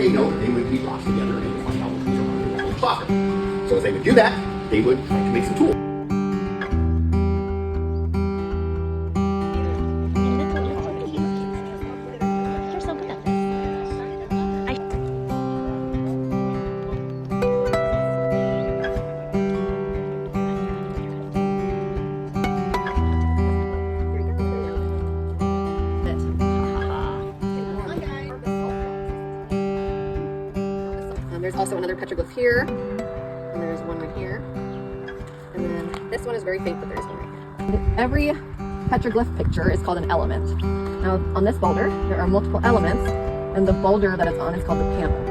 they know they would be locked together and find out which ones are going to soften. So as they would do that, they would try to make some tools. There's also another petroglyph here, and there's one right here, and then this one is very faint, but there's one right here. Every petroglyph picture is called an element. Now on this boulder, there are multiple elements, and the boulder that it's on is called the panel.